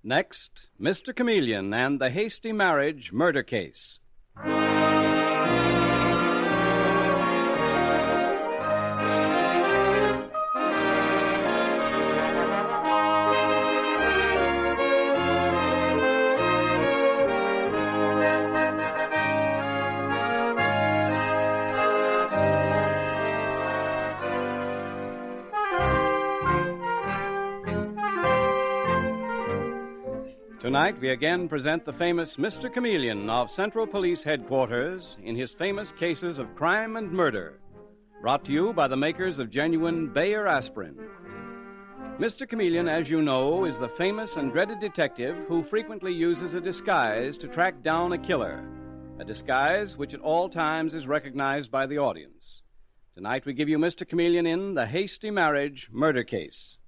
Next, Mr. Chameleon and the Hasty Marriage Murder Case. Tonight, we again present the famous Mr. Chameleon of Central Police Headquarters in his famous cases of crime and murder, brought to you by the makers of genuine Bayer aspirin. Mr. Chameleon, as you know, is the famous and dreaded detective who frequently uses a disguise to track down a killer, a disguise which at all times is recognized by the audience. Tonight, we give you Mr. Chameleon in the Hasty Marriage Murder Case.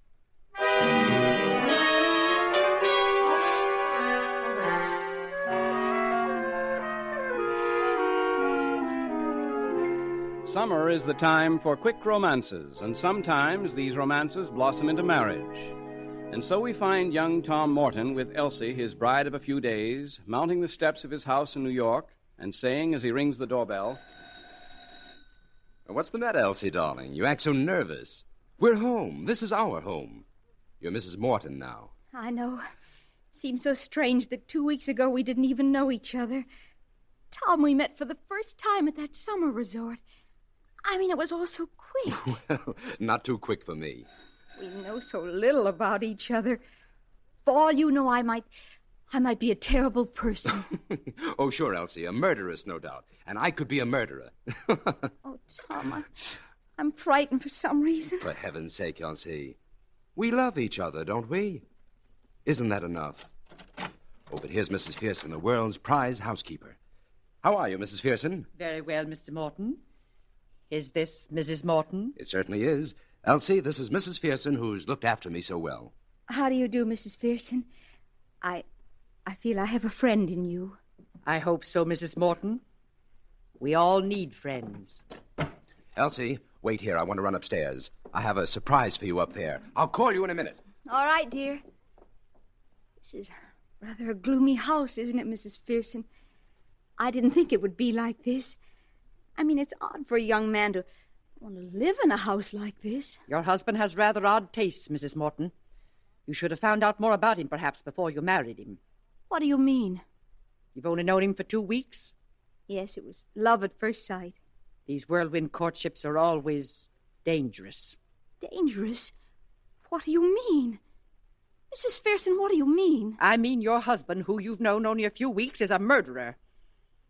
Summer is the time for quick romances, and sometimes these romances blossom into marriage. And so we find young Tom Morton with Elsie, his bride of a few days, mounting the steps of his house in New York and saying as he rings the doorbell, "What's the matter, Elsie, darling? You act so nervous. We're home. This is our home. You're Mrs. Morton now." I know. It seems so strange that 2 weeks ago we didn't even know each other. Tom, we met for the first time at that summer resort. I mean, it was all so quick. Well, not too quick for me. We know so little about each other. For all you know, I might be a terrible person. Oh, sure, Elsie. A murderess, no doubt. And I could be a murderer. Oh, Tom, I'm frightened for some reason. For heaven's sake, Elsie. We love each other, don't we? Isn't that enough? Oh, but here's Mrs. Pearson, the world's prize housekeeper. How are you, Mrs. Pearson? Very well, Mr. Morton. Is this Mrs. Morton? It certainly is. Elsie, this is Mrs. Pearson, who's looked after me so well. How do you do, Mrs. Pearson? I feel I have a friend in you. I hope so, Mrs. Morton. We all need friends. Elsie, wait here. I want to run upstairs. I have a surprise for you up there. I'll call you in a minute. All right, dear. This is rather a gloomy house, isn't it, Mrs. Pearson? I didn't think it would be like this. I mean, it's odd for a young man to want to live in a house like this. Your husband has rather odd tastes, Mrs. Morton. You should have found out more about him, perhaps, before you married him. What do you mean? You've only known him for 2 weeks? Yes, it was love at first sight. These whirlwind courtships are always dangerous. Dangerous? What do you mean? Mrs. Pearson, what do you mean? I mean your husband, who you've known only a few weeks, is a murderer.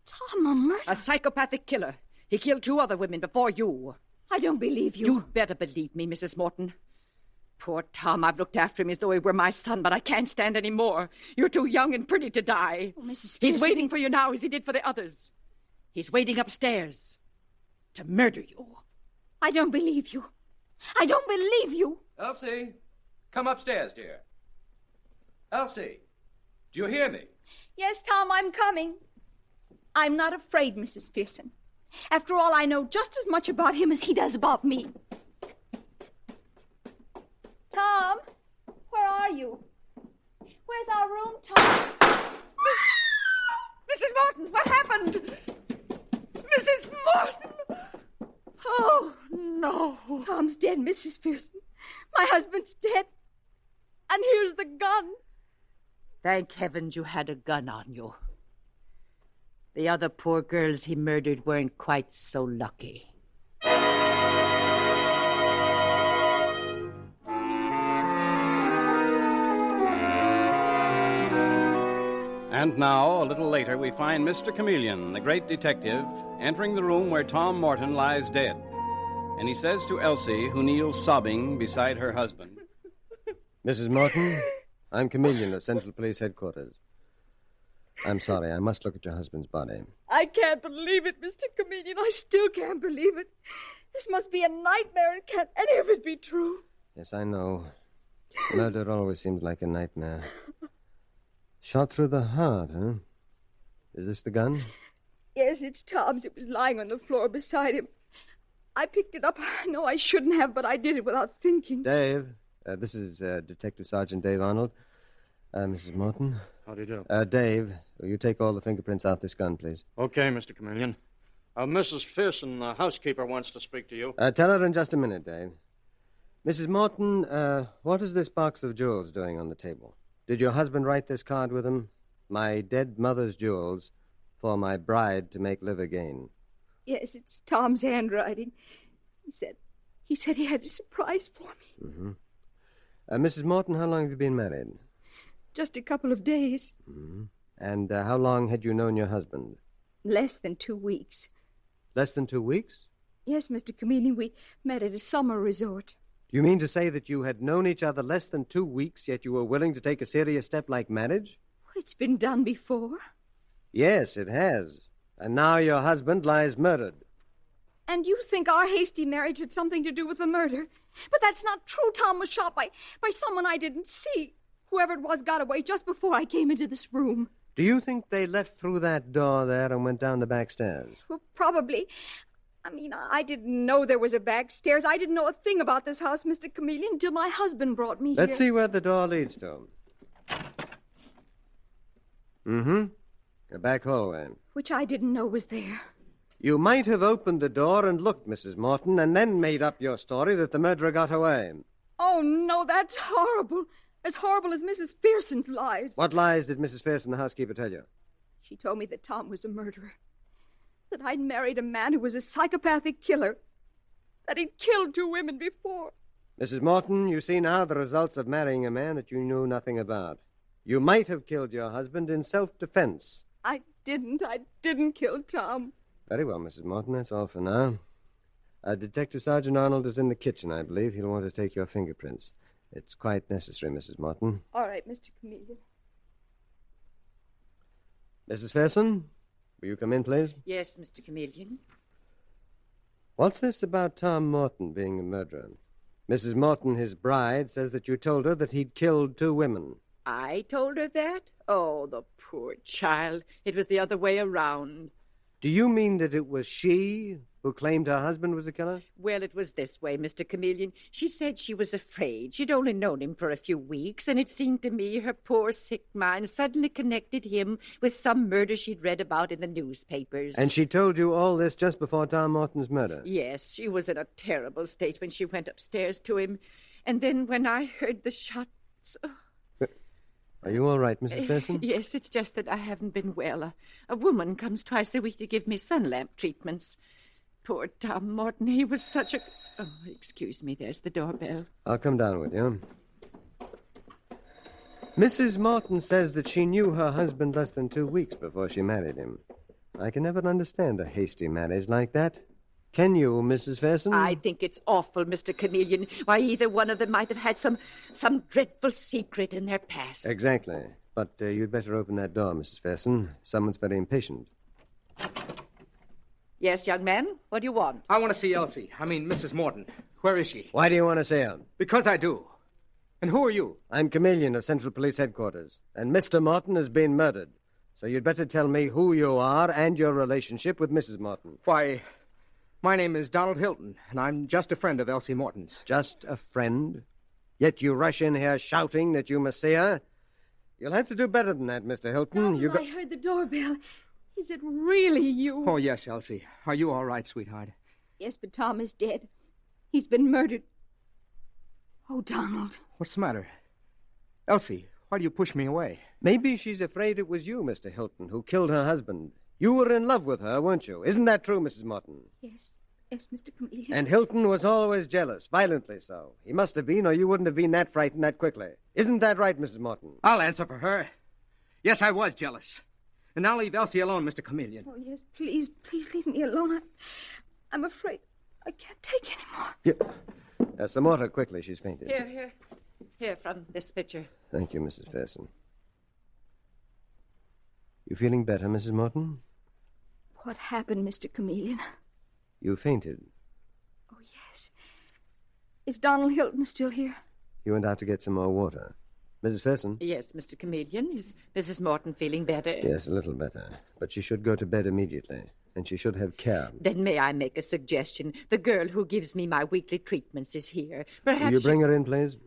Tom, a murderer? A psychopathic killer. He killed 2 other women before you. I don't believe you. You'd better believe me, Mrs. Morton. Poor Tom, I've looked after him as though he were my son, but I can't stand any more. You're too young and pretty to die. Oh, Mrs. Pearson. He's waiting for you now as he did for the others. He's waiting upstairs to murder you. I don't believe you. I don't believe you. Elsie, come upstairs, dear. Elsie, do you hear me? Yes, Tom, I'm coming. I'm not afraid, Mrs. Pearson. After all, I know just as much about him as he does about me. Tom, where are you? Where's our room, Tom? Mrs. Morton, what happened? Mrs. Morton! Oh, no. Tom's dead, Mrs. Pearson. My husband's dead. And here's the gun. Thank heavens you had a gun on you. The other poor girls he murdered weren't quite so lucky. And now, a little later, we find Mr. Chameleon, the great detective, entering the room where Tom Morton lies dead. And he says to Elsie, who kneels sobbing beside her husband, "Mrs. Morton, I'm Chameleon of Central Police Headquarters. I'm sorry, I must look at your husband's body." I can't believe it, Mr. Chameleon. I still can't believe it. This must be a nightmare. It can't any of it be true. Yes, I know. Murder always seems like a nightmare. Shot through the heart, huh? Is this the gun? Yes, it's Tom's. It was lying on the floor beside him. I picked it up. I know I shouldn't have, but I did it without thinking. Dave, this is Detective Sergeant Dave Arnold. Mrs. Morton. How do you do? Dave, will you take all the fingerprints off this gun, please? Okay, Mr. Chameleon. Mrs. Pearson, the housekeeper, wants to speak to you. Tell her in just a minute, Dave. Mrs. Morton, what is this box of jewels doing on the table? Did your husband write this card with him? My dead mother's jewels for my bride to make live again. Yes, it's Tom's handwriting. He said he had a surprise for me. Mm-hmm. Mrs. Morton, how long have you been married? Just a couple of days. Mm-hmm. And how long had you known your husband? Less than 2 weeks. Less than 2 weeks? Yes, Mr. Chameleon, we met at a summer resort. Do you mean to say that you had known each other less than 2 weeks, yet you were willing to take a serious step like marriage? It's been done before. Yes, it has. And now your husband lies murdered. And you think our hasty marriage had something to do with the murder? But that's not true. Tom was shot by someone I didn't see. Whoever it was got away just before I came into this room. Do you think they left through that door there and went down the back stairs? Well, probably. I didn't know there was a back stairs. I didn't know a thing about this house, Mr. Chameleon, until my husband brought me here. Let's see where the door leads to. Mm-hmm. A back hallway. Which I didn't know was there. You might have opened the door and looked, Mrs. Morton, and then made up your story that the murderer got away. Oh, no, that's horrible. As horrible as Mrs. Pearson's lies. What lies did Mrs. Pearson, the housekeeper, tell you? She told me that Tom was a murderer. That I'd married a man who was a psychopathic killer. That he'd killed 2 women before. Mrs. Morton, you see now the results of marrying a man that you knew nothing about. You might have killed your husband in self-defense. I didn't kill Tom. Very well, Mrs. Morton, that's all for now. Detective Sergeant Arnold is in the kitchen, I believe. He'll want to take your fingerprints. It's quite necessary, Mrs. Morton. All right, Mr. Chameleon. Mrs. Pearson, will you come in, please? Yes, Mr. Chameleon. What's this about Tom Morton being a murderer? Mrs. Morton, his bride, says that you told her that he'd killed 2 women. I told her that? Oh, the poor child. It was the other way around. Do you mean that it was she who claimed her husband was a killer? Well, it was this way, Mr. Chameleon. She said she was afraid. She'd only known him for a few weeks, and it seemed to me her poor sick mind suddenly connected him with some murder she'd read about in the newspapers. And she told you all this just before Tom Morton's murder? Yes, she was in a terrible state when she went upstairs to him. And then when I heard the shots... Are you all right, Mrs. Pearson? Yes, it's just that I haven't been well. A woman comes twice a week to give me sun lamp treatments. Poor Tom Morton, he was such a... Oh, excuse me, there's the doorbell. I'll come down with you. Mrs. Morton says that she knew her husband less than 2 weeks before she married him. I can never understand a hasty marriage like that. Can you, Mrs. Pearson? I think it's awful, Mr. Chameleon. Why, either one of them might have had some dreadful secret in their past. Exactly. But you'd better open that door, Mrs. Pearson. Someone's very impatient. Yes, young man? What do you want? I want to see Elsie. Mrs. Morton. Where is she? Why do you want to see her? Because I do. And who are you? I'm Chameleon of Central Police Headquarters. And Mr. Morton has been murdered. So you'd better tell me who you are and your relationship with Mrs. Morton. Why, my name is Donald Hilton, and I'm just a friend of Elsie Morton's. Just a friend? Yet you rush in here shouting that you must see her? You'll have to do better than that, Mr. Hilton. Donald, I heard the doorbell. Is it really you? Oh, yes, Elsie. Are you all right, sweetheart? Yes, but Tom is dead. He's been murdered. Oh, Donald. What's the matter? Elsie, why do you push me away? Maybe she's afraid it was you, Mr. Hilton, who killed her husband. You were in love with her, weren't you? Isn't that true, Mrs. Morton? Yes, Mr. Chameleon. And Hilton was always jealous, violently so. He must have been, or you wouldn't have been that frightened that quickly. Isn't that right, Mrs. Morton? I'll answer for her. Yes, I was jealous. And now leave Elsie alone, Mr. Chameleon. Oh, yes, please leave me alone. I'm afraid I can't take any more. Some water, quickly. She's fainted. Here, from this pitcher. Thank you, Mrs. Pearson. You feeling better, Mrs. Morton? What happened, Mr. Chameleon? You fainted. Oh, yes. Is Donald Hilton still here? He went out to get some more water. Mrs. Pearson? Yes, Mr. Chameleon. Is Mrs. Morton feeling better? Yes, a little better. But she should go to bed immediately, and she should have care. Then may I make a suggestion? The girl who gives me my weekly treatments is here. Perhaps Will you bring her in, please?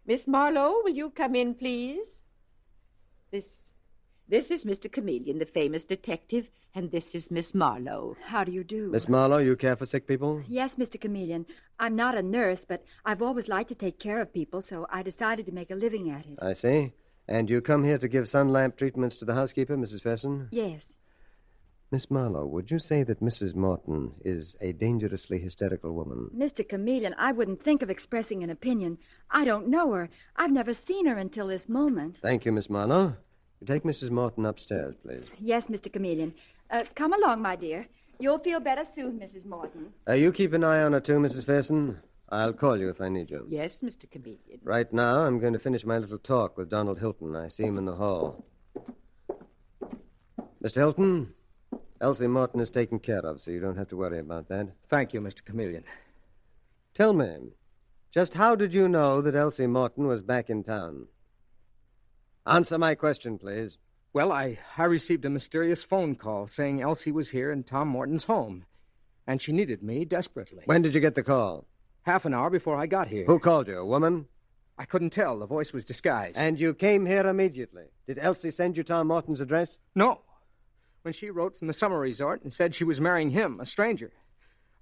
Miss Marlowe, will you come in, please? This is Mr. Chameleon, the famous detective, and this is Miss Marlowe. How do you do? Miss Marlowe, you care for sick people? Yes, Mr. Chameleon. I'm not a nurse, but I've always liked to take care of people, so I decided to make a living at it. I see. And you come here to give sun lamp treatments to the housekeeper, Mrs. Ferson? Yes. Miss Marlowe, would you say that Mrs. Morton is a dangerously hysterical woman? Mr. Chameleon, I wouldn't think of expressing an opinion. I don't know her. I've never seen her until this moment. Thank you, Miss Marlowe. You take Mrs. Morton upstairs, please. Yes, Mr. Chameleon. Come along, my dear. You'll feel better soon, Mrs. Morton. You keep an eye on her, too, Mrs. Ferson. I'll call you if I need you. Yes, Mr. Chameleon. Right now, I'm going to finish my little talk with Donald Hilton. I see him in the hall. Mr. Hilton, Elsie Morton is taken care of, so you don't have to worry about that. Thank you, Mr. Chameleon. Tell me, just how did you know that Elsie Morton was back in town? Answer my question, please. Well, I received a mysterious phone call saying Elsie was here in Tom Morton's home, and she needed me desperately. When did you get the call? Half an hour before I got here. Who called you, a woman? I couldn't tell. The voice was disguised. And you came here immediately. Did Elsie send you Tom Morton's address? No. When she wrote from the summer resort and said she was marrying him, a stranger,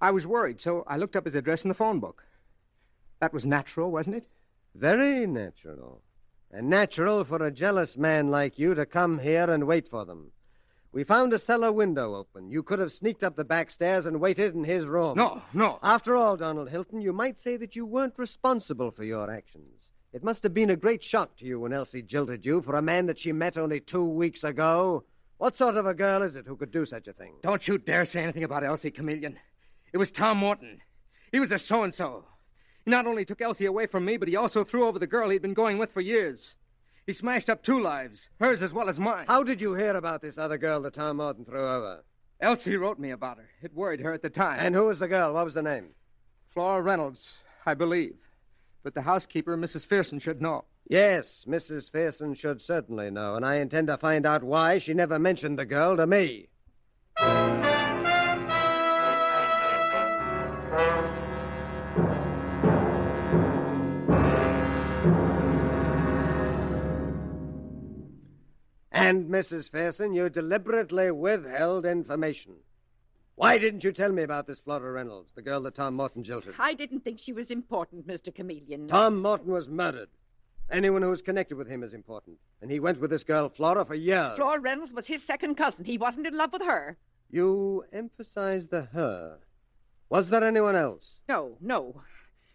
I was worried, so I looked up his address in the phone book. That was natural, wasn't it? Very natural. And natural for a jealous man like you to come here and wait for them. We found a cellar window open. You could have sneaked up the back stairs and waited in his room. No. After all, Donald Hilton, you might say that you weren't responsible for your actions. It must have been a great shock to you when Elsie jilted you for a man that she met only 2 weeks ago. What sort of a girl is it who could do such a thing? Don't you dare say anything about Elsie, Chameleon. It was Tom Morton. He was a so-and-so. He not only took Elsie away from me, but he also threw over the girl he'd been going with for years. He smashed up 2 lives, hers as well as mine. How did you hear about this other girl that Tom Morton threw over? Elsie wrote me about her. It worried her at the time. And who was the girl? What was her name? Flora Reynolds, I believe. But the housekeeper, Mrs. Ferson, should know. Yes, Mrs. Ferson should certainly know, and I intend to find out why she never mentioned the girl to me. And, Mrs. Ferson, you deliberately withheld information. Why didn't you tell me about this Flora Reynolds, the girl that Tom Morton jilted? I didn't think she was important, Mr. Chameleon. Tom Morton was murdered. Anyone who was connected with him is important. And he went with this girl, Flora, for years. Flora Reynolds was his second cousin. He wasn't in love with her. You emphasized the her. Was there anyone else? No.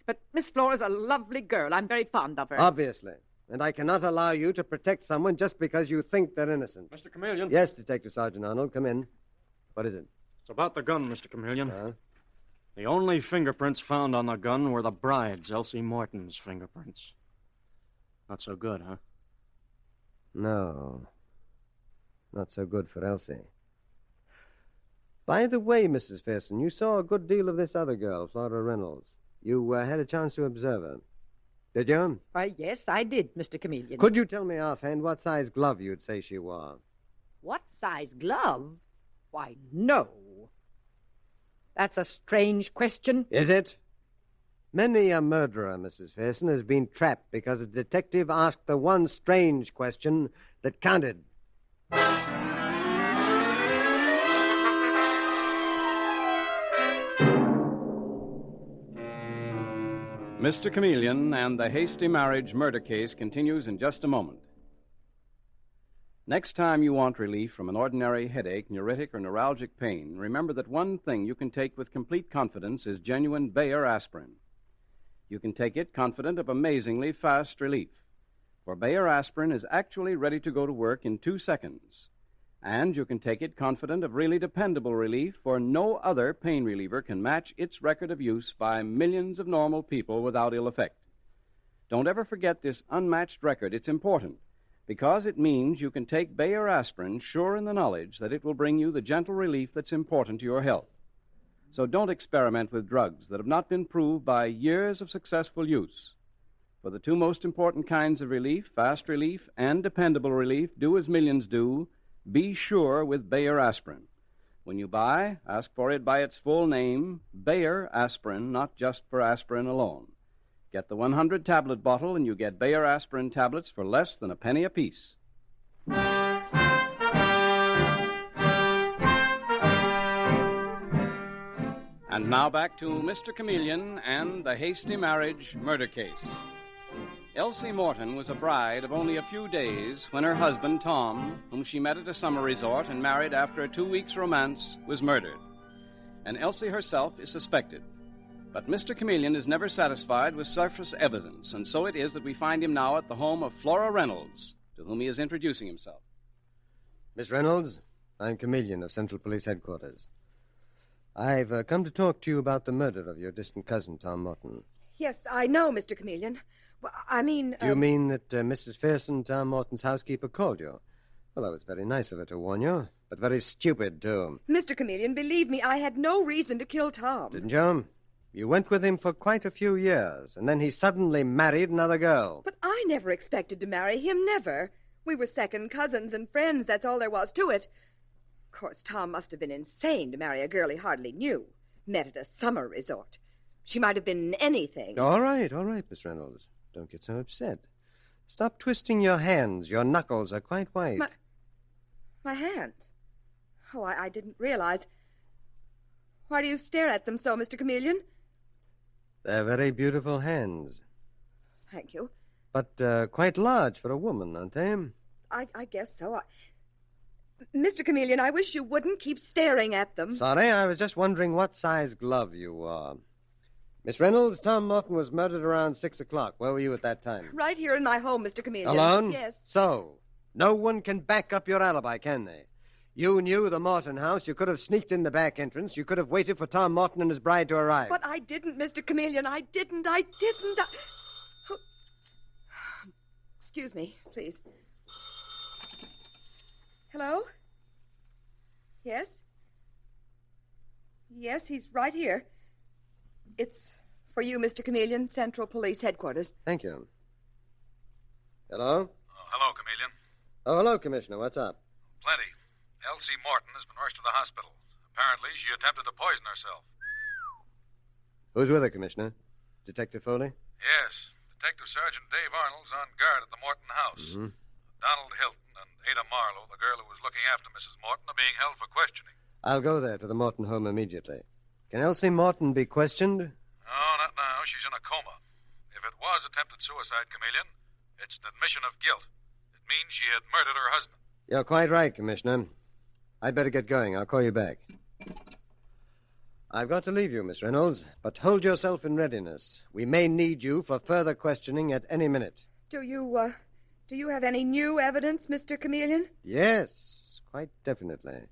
But Miss Flora's a lovely girl. I'm very fond of her. Obviously. And I cannot allow you to protect someone just because you think they're innocent. Mr. Chameleon? Yes, Detective Sergeant Arnold, come in. What is it? It's about the gun, Mr. Chameleon. The only fingerprints found on the gun were the bride's, Elsie Morton's fingerprints. Not so good, huh? No. Not so good for Elsie. By the way, Mrs. Ferson, you saw a good deal of this other girl, Flora Reynolds. You had a chance to observe her. Did you? Why, yes, I did, Mr. Chameleon. Could you tell me offhand what size glove you'd say she wore? What size glove? Why, no. That's a strange question. Is it? Many a murderer, Mrs. Ferson, has been trapped because a detective asked the one strange question that counted. Mr. Chameleon and the Hasty marriage murder case continues in just a moment. Next time you want relief from an ordinary headache, neuritic, or neuralgic pain, remember that one thing you can take with complete confidence is genuine Bayer aspirin. You can take it confident of amazingly fast relief, for Bayer aspirin is actually ready to go to work in 2 seconds. And you can take it confident of really dependable relief, for no other pain reliever can match its record of use by millions of normal people without ill effect. Don't ever forget this unmatched record. It's important, because it means you can take Bayer aspirin sure in the knowledge that it will bring you the gentle relief that's important to your health. So don't experiment with drugs that have not been proved by years of successful use. For the 2 most important kinds of relief, fast relief and dependable relief, do as millions do. Be sure with Bayer aspirin. When you buy, ask for it by its full name, Bayer aspirin, not just for aspirin alone. Get the 100-tablet bottle and you get Bayer aspirin tablets for less than a penny apiece. And now back to Mr. Chameleon and the Hasty Marriage murder case. Elsie Morton was a bride of only a few days when her husband, Tom, whom she met at a summer resort and married after a 2 weeks' romance, was murdered. And Elsie herself is suspected. But Mr. Chameleon is never satisfied with surface evidence, and so it is that we find him now at the home of Flora Reynolds, to whom he is introducing himself. Miss Reynolds, I'm Chameleon of Central Police Headquarters. I've come to talk to you about the murder of your distant cousin, Tom Morton. Yes, I know, Mr. Chameleon. Well, I mean... Do you mean that Mrs. Pearson, Tom Morton's housekeeper, called you? Well, that was very nice of her to warn you, but very stupid, too. Mr. Chameleon, believe me, I had no reason to kill Tom. Didn't you? You went with him for quite a few years, and then he suddenly married another girl. But I never expected to marry him, never. We were second cousins and friends, that's all there was to it. Of course, Tom must have been insane to marry a girl he hardly knew. Met at a summer resort. She might have been anything. All right, Miss Reynolds. Don't get so upset. Stop twisting your hands. Your knuckles are quite white. My hands? Oh, I didn't realize. Why do you stare at them so, Mr. Chameleon? They're very beautiful hands. Thank you. But quite large for a woman, aren't they? I guess so. Mr. Chameleon, I wish you wouldn't keep staring at them. Sorry, I was just wondering what size glove you wore. Miss Reynolds, Tom Morton was murdered around 6 o'clock. Where were you at that time? Right here in my home, Mr. Chameleon. Alone? Yes. So, no one can back up your alibi, can they? You knew the Morton house. You could have sneaked in the back entrance. You could have waited for Tom Morton and his bride to arrive. But I didn't, Mr. Chameleon. I didn't. Oh. Excuse me, please. Hello? Yes? Yes, he's right here. It's for you, Mr. Chameleon, Central Police Headquarters. Thank you. Hello? Oh, hello, Chameleon. Oh, hello, Commissioner. What's up? Plenty. Elsie Morton has been rushed to the hospital. Apparently, she attempted to poison herself. Who's with her, Commissioner? Detective Foley? Yes. Detective Sergeant Dave Arnold's on guard at the Morton house. Mm-hmm. Donald Hilton and Ada Marlowe, the girl who was looking after Mrs. Morton, are being held for questioning. I'll go there to the Morton home immediately. Can Elsie Morton be questioned? No, not now. She's in a coma. If it was attempted suicide, Chameleon, it's an admission of guilt. It means she had murdered her husband. You're quite right, Commissioner. I'd better get going. I'll call you back. I've got to leave you, Miss Reynolds, but hold yourself in readiness. We may need you for further questioning at any minute. Do you have any new evidence, Mr. Chameleon? Yes, quite definitely.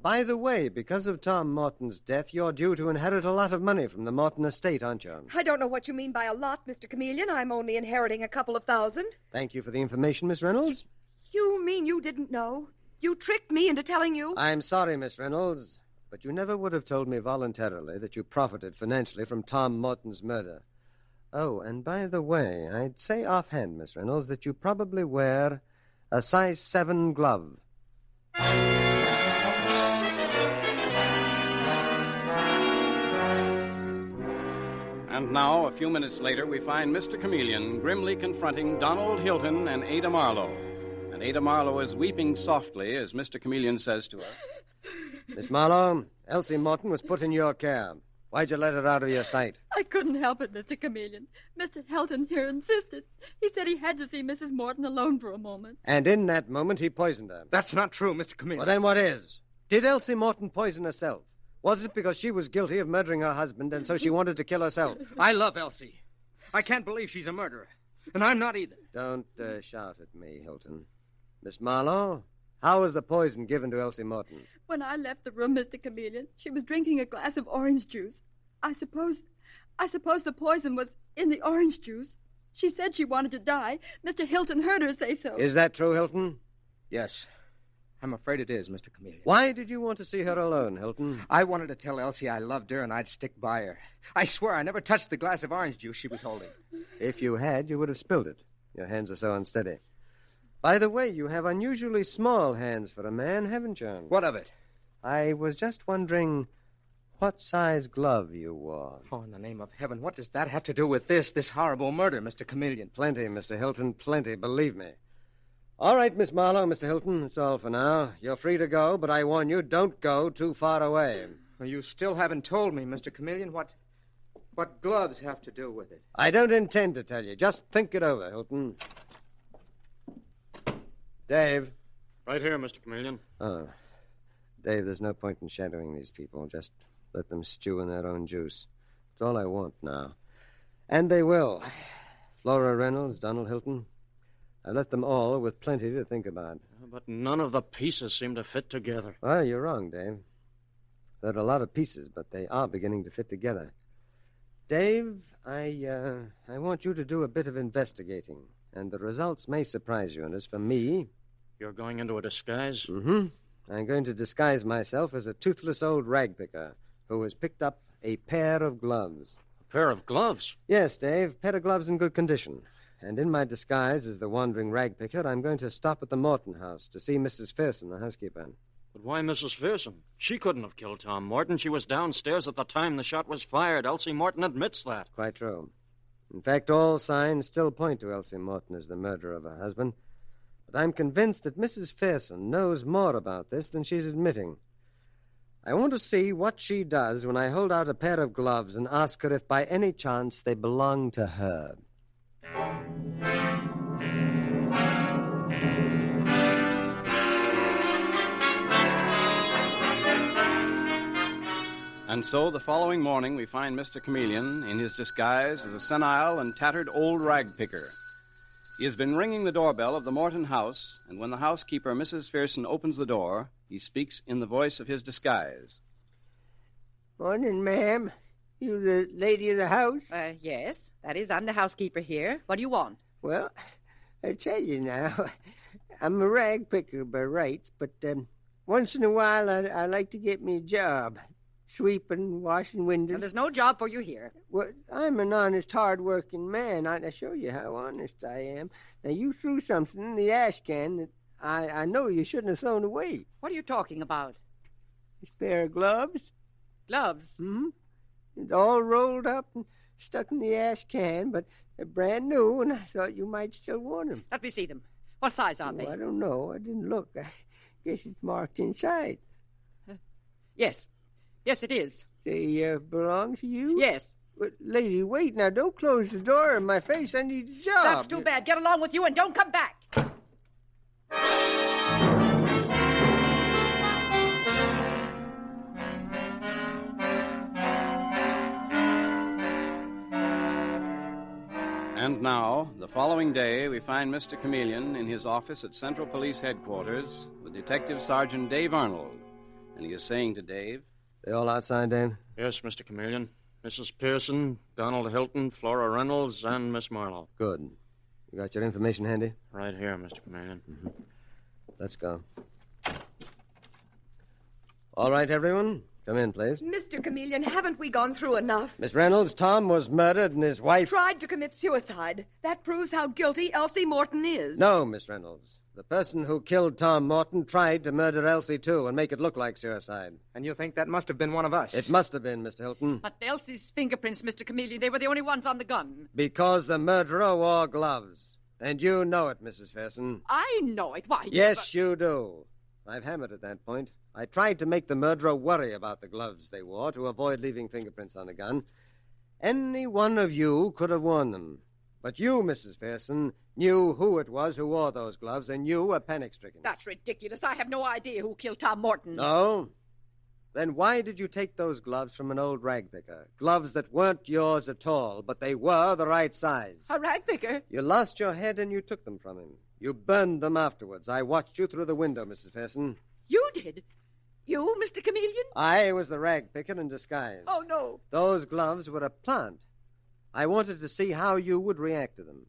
By the way, because of Tom Morton's death, you're due to inherit a lot of money from the Morton estate, aren't you? I don't know what you mean by a lot, Mr. Chameleon. I'm only inheriting a couple of thousand. Thank you for the information, Miss Reynolds. You mean you didn't know? You tricked me into telling you? I'm sorry, Miss Reynolds, but you never would have told me voluntarily that you profited financially from Tom Morton's murder. Oh, and by the way, I'd say offhand, Miss Reynolds, that you probably wear a size 7 glove. And now, a few minutes later, we find Mr. Chameleon grimly confronting Donald Hilton and Ada Marlowe. And Ada Marlowe is weeping softly as Mr. Chameleon says to her, Miss Marlowe, Elsie Morton was put in your care. Why'd you let her out of your sight? I couldn't help it, Mr. Chameleon. Mr. Hilton here insisted. He said he had to see Mrs. Morton alone for a moment. And in that moment, he poisoned her. That's not true, Mr. Chameleon. Well, then what is? Did Elsie Morton poison herself? Was it because she was guilty of murdering her husband and so she wanted to kill herself? I love Elsie. I can't believe she's a murderer. And I'm not either. Don't shout at me, Hilton. Miss Marlowe, how was the poison given to Elsie Morton? When I left the room, Mr. Chameleon, she was drinking a glass of orange juice. I suppose the poison was in the orange juice. She said she wanted to die. Mr. Hilton heard her say so. Is that true, Hilton? Yes. I'm afraid it is, Mr. Chameleon. Why did you want to see her alone, Hilton? I wanted to tell Elsie I loved her and I'd stick by her. I swear I never touched the glass of orange juice she was holding. If you had, you would have spilled it. Your hands are so unsteady. By the way, you have unusually small hands for a man, haven't you? What of it? I was just wondering what size glove you wore. Oh, in the name of heaven, what does that have to do with this horrible murder, Mr. Chameleon? Plenty, Mr. Hilton, plenty, believe me. All right, Miss Marlowe, Mr. Hilton, it's all for now. You're free to go, but I warn you, don't go too far away. Well, you still haven't told me, Mr. Chameleon, what gloves have to do with it. I don't intend to tell you. Just think it over, Hilton. Dave. Right here, Mr. Chameleon. Oh. Dave, there's no point in shadowing these people. Just let them stew in their own juice. It's all I want now. And they will. Flora Reynolds, Donald Hilton. I left them all with plenty to think about. But none of the pieces seem to fit together. Well, you're wrong, Dave. There are a lot of pieces, but they are beginning to fit together. Dave, I want you to do a bit of investigating, and the results may surprise you. And as for me... You're going into a disguise? Mm-hmm. I'm going to disguise myself as a toothless old rag picker who has picked up a pair of gloves. A pair of gloves? Yes, Dave, pair of gloves in good condition. And in my disguise as the wandering rag picker, I'm going to stop at the Morton house to see Mrs. Pearson, the housekeeper. But why Mrs. Pearson? She couldn't have killed Tom Morton. She was downstairs at the time the shot was fired. Elsie Morton admits that. Quite true. In fact, all signs still point to Elsie Morton as the murderer of her husband. But I'm convinced that Mrs. Pearson knows more about this than she's admitting. I want to see what she does when I hold out a pair of gloves and ask her if by any chance they belong to her. And so the following morning we find Mr. Chameleon in his disguise as a senile and tattered old rag picker. He has been ringing the doorbell of the Morton house, and when the housekeeper, Mrs. Pearson, opens the door, he speaks in the voice of his disguise. Morning, ma'am. You the lady of the house? Yes, that is, I'm the housekeeper here. What do you want? Well, I tell you now, I'm a rag picker by rights, but once in a while I like to get me a job. Sweeping, washing windows. Well, there's no job for you here. Well, I'm an honest, hard-working man. I'll show you how honest I am. Now, you threw something in the ash can that I know you shouldn't have thrown away. What are you talking about? This pair of gloves. Gloves? Mm-hmm. It's all rolled up and stuck in the ash can, but they're brand new, and I thought you might still want them. Let me see them. What size are they? I don't know. I didn't look. I guess it's marked inside. Yes. Yes, it is. They belong to you? Yes. But, lady, wait now. Don't close the door in my face. I need a job. That's too bad. Get along with you and don't come back. And now, the following day, we find Mr. Chameleon in his office at Central Police Headquarters with Detective Sergeant Dave Arnold. And he is saying to Dave... They all outside, Dave? Yes, Mr. Chameleon. Mrs. Pearson, Donald Hilton, Flora Reynolds, and Miss Marlowe. Good. You got your information handy? Right here, Mr. Chameleon. Mm-hmm. Let's go. All right, everyone. Come in, please. Mr. Chameleon, haven't we gone through enough? Miss Reynolds, Tom was murdered and his wife... Tried to commit suicide. That proves how guilty Elsie Morton is. No, Miss Reynolds. The person who killed Tom Morton tried to murder Elsie, too, and make it look like suicide. And you think that must have been one of us? It must have been, Mr. Hilton. But Elsie's fingerprints, Mr. Chameleon, they were the only ones on the gun. Because the murderer wore gloves. And you know it, Mrs. Pearson. I know it. Why? Yes, you do. I've hammered at that point. I tried to make the murderer worry about the gloves they wore to avoid leaving fingerprints on the gun. Any one of you could have worn them. But you, Mrs. Pearson, knew who it was who wore those gloves, and you were panic-stricken. That's ridiculous. I have no idea who killed Tom Morton. No? Then why did you take those gloves from an old rag picker? Gloves that weren't yours at all, but they were the right size. A rag picker? You lost your head and you took them from him. You burned them afterwards. I watched you through the window, Mrs. Pearson. You did? You, Mr. Chameleon? I was the rag picker in disguise. Oh, no. Those gloves were a plant. I wanted to see how you would react to them.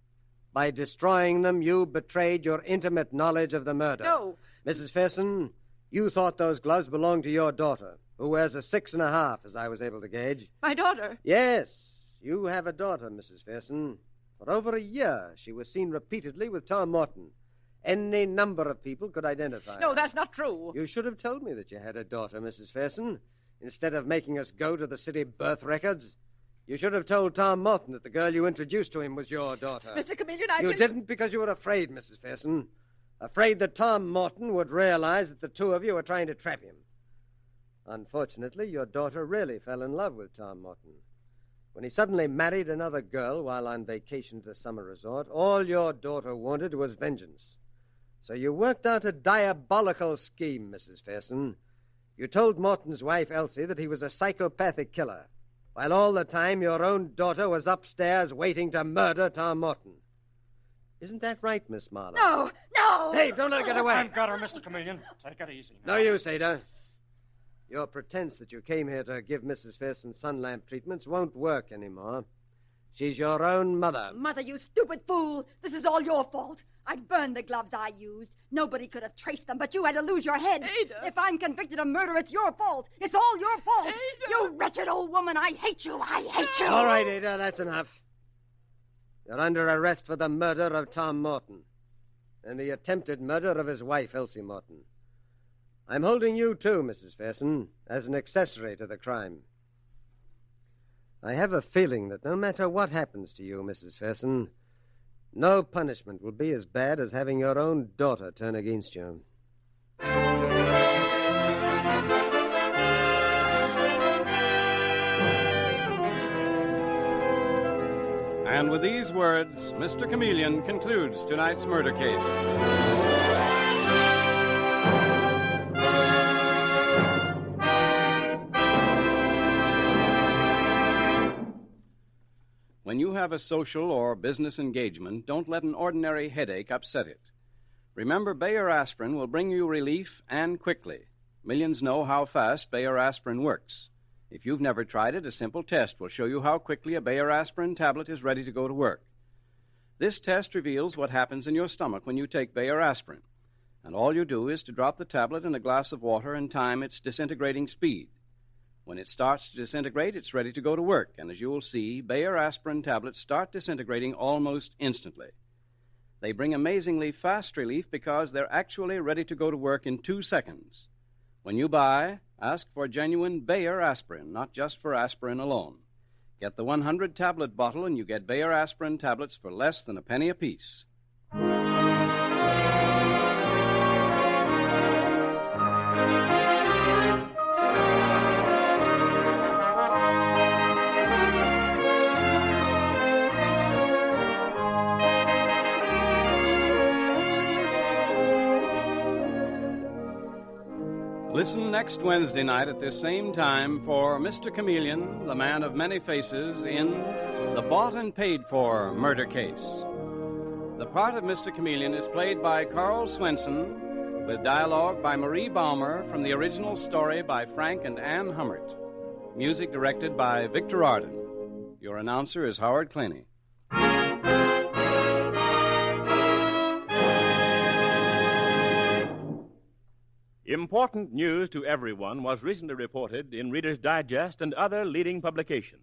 By destroying them, you betrayed your intimate knowledge of the murder. No. Mrs. Pearson, you thought those gloves belonged to your daughter, who wears a 6.5, as I was able to gauge. My daughter? Yes, you have a daughter, Mrs. Pearson. For over a year, she was seen repeatedly with Tom Morton. Any number of people could identify her. No, that's not true. You should have told me that you had a daughter, Mrs. Pearson, instead of making us go to the city birth records. You should have told Tom Morton that the girl you introduced to him was your daughter. Mr. Chameleon, You didn't because you were afraid, Mrs. Pearson. afraid that Tom Morton would realize that the two of you were trying to trap him. Unfortunately, your daughter really fell in love with Tom Morton. When he suddenly married another girl while on vacation at a summer resort, all your daughter wanted was vengeance. So you worked out a diabolical scheme, Mrs. Pearson. You told Morton's wife, Elsie, that he was a psychopathic killer, while all the time your own daughter was upstairs waiting to murder Tom Morton. Isn't that right, Miss Marlowe? No, no! Dave, don't let her get away. I've got her, Mr. Chameleon. Take it easy now. No use, Ada. Your pretense that you came here to give Mrs. Pearson sun lamp treatments won't work anymore. She's your own mother. Mother, you stupid fool! This is all your fault. I'd burned the gloves I used. Nobody could have traced them, but you had to lose your head. Ada! If I'm convicted of murder, it's your fault. It's all your fault. Ada! You wretched old woman, I hate you. I hate you. All right, Ada, that's enough. You're under arrest for the murder of Tom Morton and the attempted murder of his wife, Elsie Morton. I'm holding you, too, Mrs. Pearson, as an accessory to the crime. I have a feeling that no matter what happens to you, Mrs. Pearson, no punishment will be as bad as having your own daughter turn against you. And with these words, Mr. Chameleon concludes tonight's murder case. When you have a social or business engagement, don't let an ordinary headache upset it. Remember, Bayer aspirin will bring you relief and quickly. Millions know how fast Bayer aspirin works. If you've never tried it, a simple test will show you how quickly a Bayer aspirin tablet is ready to go to work. This test reveals what happens in your stomach when you take Bayer aspirin, and all you do is to drop the tablet in a glass of water and time its disintegrating speed. When it starts to disintegrate, it's ready to go to work, and as you will see, Bayer aspirin tablets start disintegrating almost instantly. They bring amazingly fast relief because they're actually ready to go to work in 2 seconds. When you buy, ask for genuine Bayer aspirin, not just for aspirin alone. Get the 100-tablet bottle, and you get Bayer aspirin tablets for less than a penny apiece. Listen next Wednesday night at this same time for Mr. Chameleon, the man of many faces, in The Bought and Paid For Murder Case. The part of Mr. Chameleon is played by Carl Swenson, with dialogue by Marie Baumer from the original story by Frank and Ann Hummert. Music directed by Victor Arden. Your announcer is Howard Claney. Important news to everyone was recently reported in Reader's Digest and other leading publications.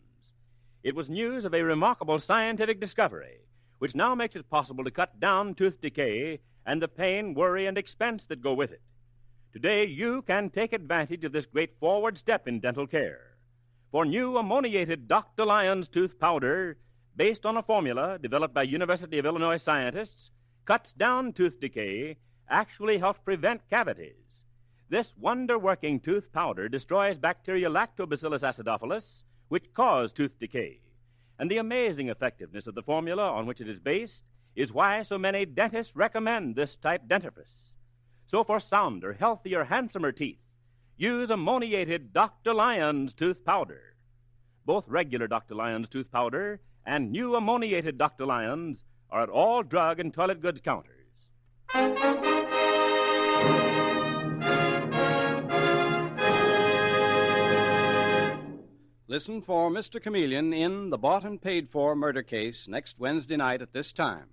It was news of a remarkable scientific discovery, which now makes it possible to cut down tooth decay and the pain, worry, and expense that go with it. Today, you can take advantage of this great forward step in dental care. For new ammoniated Dr. Lyon's tooth powder, based on a formula developed by University of Illinois scientists, cuts down tooth decay, actually helps prevent cavities. This wonder-working tooth powder destroys bacteria Lactobacillus acidophilus, which cause tooth decay. And the amazing effectiveness of the formula on which it is based is why so many dentists recommend this type dentifrice. So for sounder, healthier, handsomer teeth, use ammoniated Dr. Lyon's tooth powder. Both regular Dr. Lyon's tooth powder and new ammoniated Dr. Lyon's are at all drug and toilet goods counters. Listen for Mr. Chameleon in The Bought and Paid For Murder Case next Wednesday night at this time.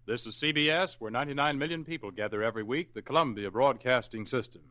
This is CBS, where 99 million people gather every week, the Columbia Broadcasting System.